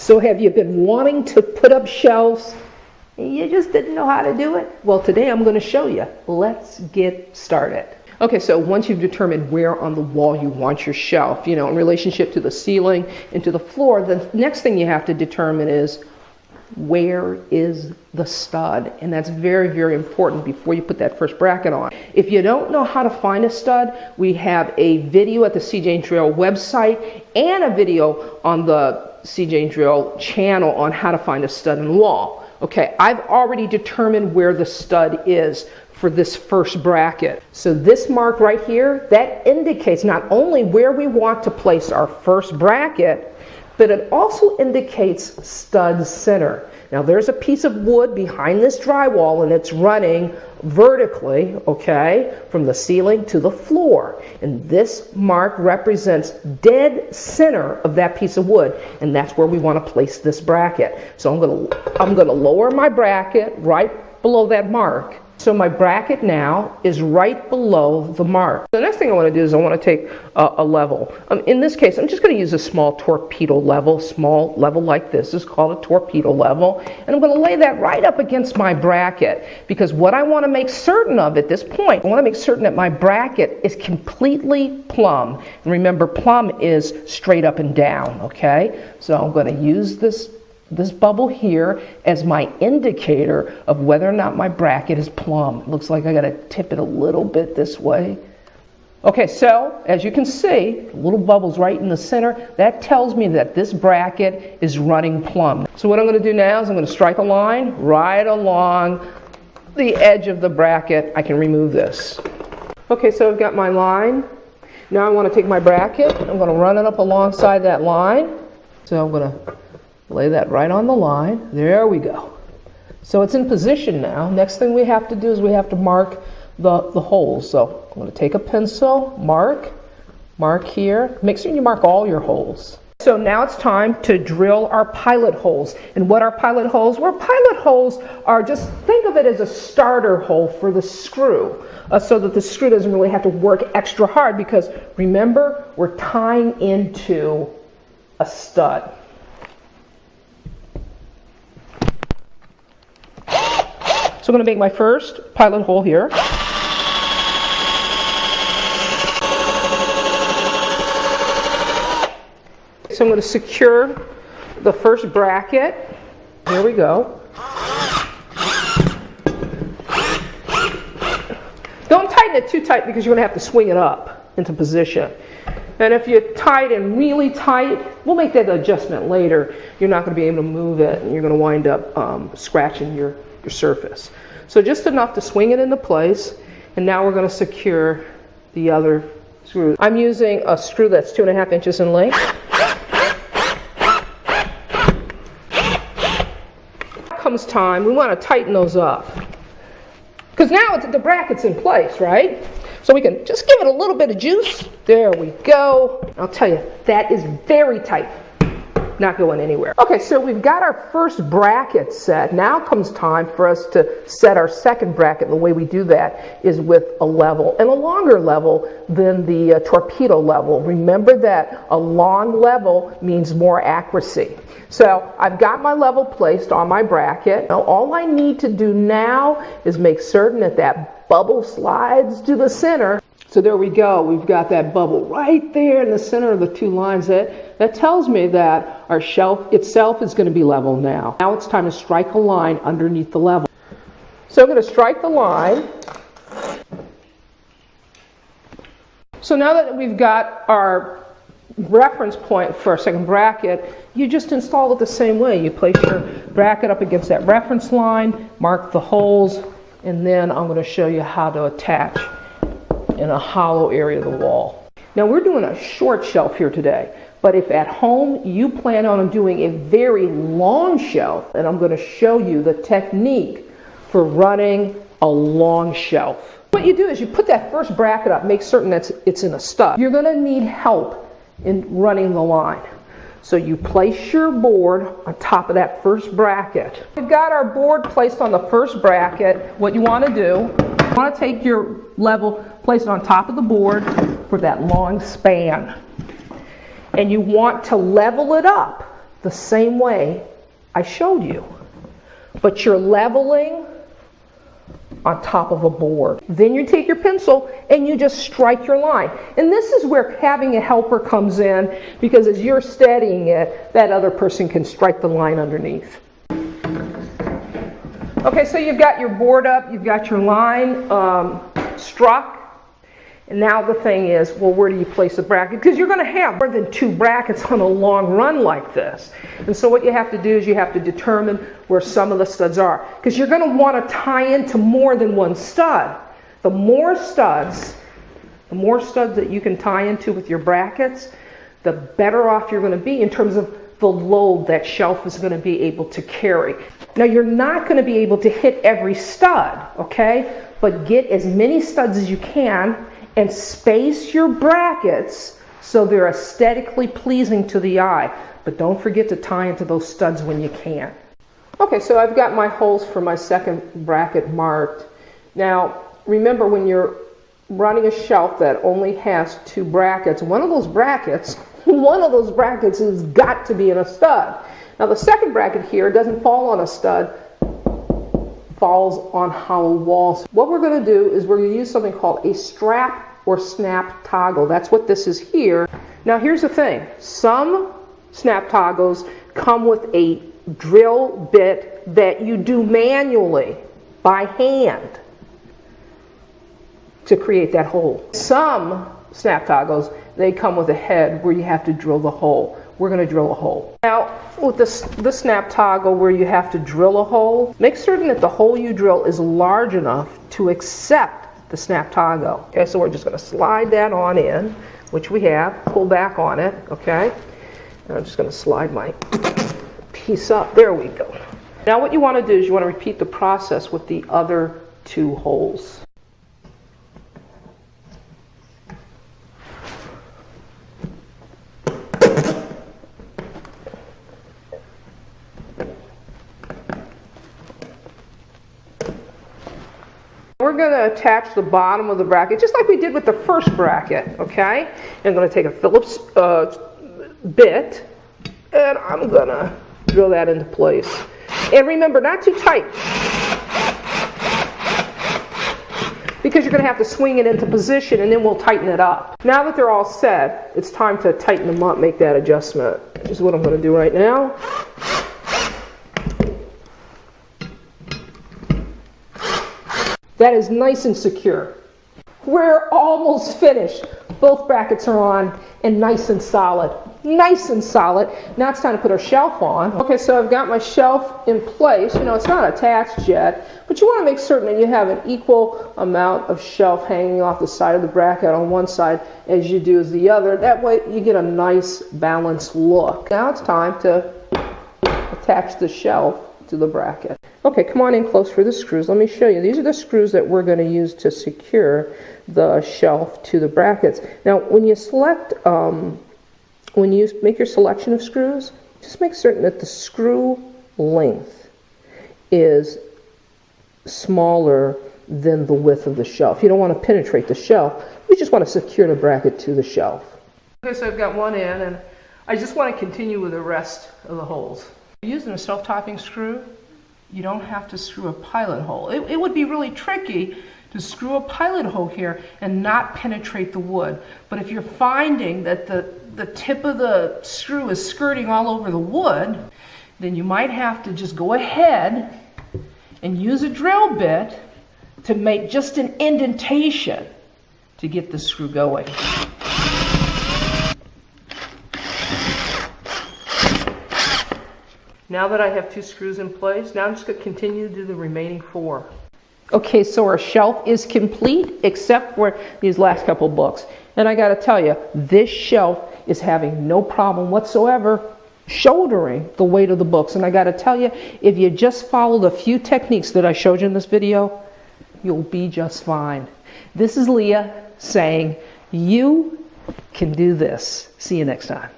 So have you been wanting to put up shelves? You just didn't know how to do it? Well, today I'm going to show you. Let's get started. Okay, so once you've determined where on the wall you want your shelf, in relationship to the ceiling and to the floor, the next thing you have to determine is where is the stud? And that's very, very important before you put that first bracket on. If you don't know how to find a stud, we have a video at the CJ Drill website and a video on the CJ Drill channel on how to find a stud in the wall. Okay, I've already determined where the stud is for this first bracket. So this mark right here, that indicates not only where we want to place our first bracket, but it also indicates stud center. Now there's a piece of wood behind this drywall and it's running vertically, okay, from the ceiling to the floor. And this mark represents dead center of that piece of wood, and that's where we want to place this bracket. So I'm gonna lower my bracket right below that mark. So my bracket now is right below the mark. The next thing I want to do is I want to take a level. In this case, I'm just going to use a small torpedo level, small level like this. This is called a torpedo level. And I'm going to lay that right up against my bracket, because what I want to make certain of at this point, I want to make certain that my bracket is completely plumb. And remember, plumb is straight up and down, okay? So I'm going to use this bubble here as my indicator of whether or not my bracket is plumb. It looks like I got to tip it a little bit this way. Okay, so as you can see, little bubbles right in the center. That tells me that this bracket is running plumb. So what I'm going to do now is I'm going to strike a line right along the edge of the bracket. I can remove this. Okay, so I've got my line. Now I want to take my bracket. I'm going to run it up alongside that line. So I'm going to lay that right on the line. There we go. So it's in position now. Next thing we have to do is we have to mark the holes. So I'm going to take a pencil, mark here. Make sure you mark all your holes. So now it's time to drill our pilot holes. And what are pilot holes? Well, pilot holes are, just think of it as a starter hole for the screw, so that the screw doesn't really have to work extra hard, because remember, we're tying into a stud. So I'm going to make my first pilot hole here. So I'm going to secure the first bracket. There we go. Don't tighten it too tight, because you're going to have to swing it up into position. And if you tie it in really tight, we'll make that adjustment later. You're not going to be able to move it, and you're going to wind up scratching your surface. So just enough to swing it into place, and now we're going to secure the other screw. I'm using a screw that's 2.5 inches in length. Comes time, we want to tighten those up, because now the bracket's in place, right? So we can just give it a little bit of juice. There we go. I'll tell you, that is very tight. Not going anywhere. Okay, so we've got our first bracket set. Now comes time for us to set our second bracket. The way we do that is with a level, and a longer level than the torpedo level. Remember that a long level means more accuracy. So I've got my level placed on my bracket. Now all I need to do now is make certain that that bubble slides to the center. So there we go. We've got that bubble right there in the center of the two lines. That tells me that our shelf itself is going to be level now. Now it's time to strike a line underneath the level. So I'm going to strike the line. So now that we've got our reference point for our second bracket, you just install it the same way. You place your bracket up against that reference line, mark the holes, and then I'm going to show you how to attach in a hollow area of the wall. Now we're doing a short shelf here today, but if at home you plan on doing a very long shelf, and I'm going to show you the technique for running a long shelf. What you do is you put that first bracket up, make certain that it's in a stud. You're going to need help in running the line. So you place your board on top of that first bracket. We've got our board placed on the first bracket. What you want to do, you want to take your level, place it on top of the board for that long span. And you want to level it up the same way I showed you. But you're leveling on top of a board. Then you take your pencil and you just strike your line. And this is where having a helper comes in, because as you're steadying it, that other person can strike the line underneath. Okay, so you've got your board up, you've got your line struck. And now the thing is, well, where do you place the bracket? Because you're going to have more than 2 brackets on a long run like this. And so what you have to do is you have to determine where some of the studs are. Because you're going to want to tie into more than one stud. The more studs that you can tie into with your brackets, the better off you're going to be in terms of the load that shelf is going to be able to carry. Now, you're not going to be able to hit every stud, okay? But get as many studs as you can and space your brackets so they're aesthetically pleasing to the eye. But don't forget to tie into those studs when you can. Okay, so I've got my holes for my second bracket marked. Now, remember, when you're running a shelf that only has 2 brackets, one of those brackets has got to be in a stud. Now, the second bracket here doesn't fall on a stud, falls on hollow walls. What we're going to do is we're going to use something called a strap or snap toggle. That's what this is here. Now, here's the thing. Some snap toggles come with a drill bit that you do manually by hand to create that hole. Some snap toggles, they come with a head where you have to drill the hole. We're going to drill a hole. Now, with the snap toggle where you have to drill a hole, make certain that the hole you drill is large enough to accept the snap toggle. Okay, so we're just going to slide that on in, which we have. Pull back on it, okay? And I'm just going to slide my piece up. There we go. Now what you want to do is you want to repeat the process with the other 2 holes. We're going to attach the bottom of the bracket just like we did with the first bracket, okay? I'm going to take a Phillips bit and I'm going to drill that into place. And remember, not too tight, because you're going to have to swing it into position and then we'll tighten it up. Now that they're all set, it's time to tighten them up, make that adjustment. This is what I'm going to do right now. That is nice and secure. We're almost finished. Both brackets are on and nice and solid. Nice and solid. Now it's time to put our shelf on. Okay, so I've got my shelf in place. You know, it's not attached yet, but you want to make certain that you have an equal amount of shelf hanging off the side of the bracket on one side as you do as the other. That way you get a nice balanced look. Now it's time to attach the shelf to the bracket. Okay, come on in close for the screws. Let me show you. These are the screws that we're going to use to secure the shelf to the brackets. Now, when you select, when you make your selection of screws, just make certain that the screw length is smaller than the width of the shelf. You don't want to penetrate the shelf. You just want to secure the bracket to the shelf. Okay, so I've got one in, and I just want to continue with the rest of the holes. Using a self-topping screw, you don't have to screw a pilot hole. It would be really tricky to screw a pilot hole here and not penetrate the wood. But if you're finding that the tip of the screw is skirting all over the wood, then you might have to just go ahead and use a drill bit to make just an indentation to get the screw going. Now that I have 2 screws in place, now I'm just going to continue to do the remaining 4. Okay, so our shelf is complete except for these last couple books. And I got to tell you, this shelf is having no problem whatsoever shouldering the weight of the books. And I got to tell you, if you just follow the few techniques that I showed you in this video, you'll be just fine. This is Leah saying, you can do this. See you next time.